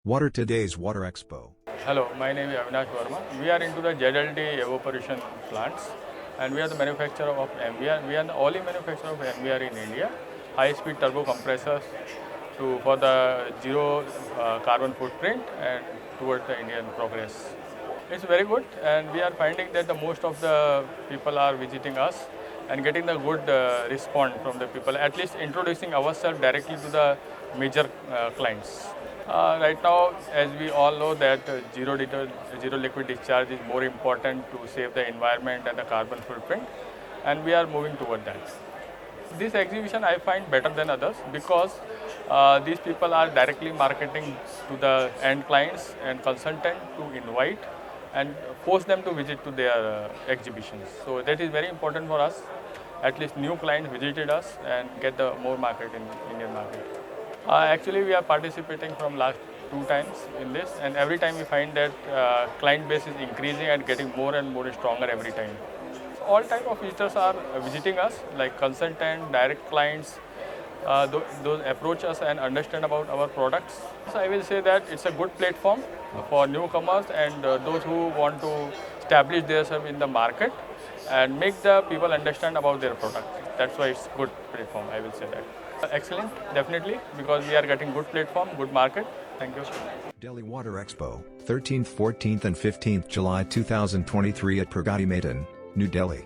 What are today's Water Expo? Hello, my name is Avinash Verma. We are into the ZLD evaporation plants and we are the manufacturer of MVR. We are the only manufacturer of MVR in India. High-speed turbo compressors for the zero carbon footprint and towards the Indian progress. It's very good and we are finding that the most of the people are visiting us and getting the good response from the people, at least introducing ourselves directly to the major clients. Right now, as we all know that zero liquid discharge is more important to save the environment and the carbon footprint, and we are moving toward that. This exhibition I find better than others because these people are directly marketing to the end clients and consultant to invite and force them to visit to their exhibitions. So that is very important for us. At least new clients visited us and get the more market in Indian market. Actually, we are participating from last 2 times in this, and every time we find that client base is increasing and getting more and more stronger every time. All type of visitors are visiting us, like consultant, direct clients. Those approach us and understand about our products. So I will say that it's a good platform for newcomers and those who want to establish themselves in the market and make the people understand about their product. That's why it's good platform, I will say that. Excellent, definitely, because we are getting good platform, good market. Thank you. Delhi Water Expo, 13th, 14th and 15th July 2023 at Pragati Maidan, New Delhi.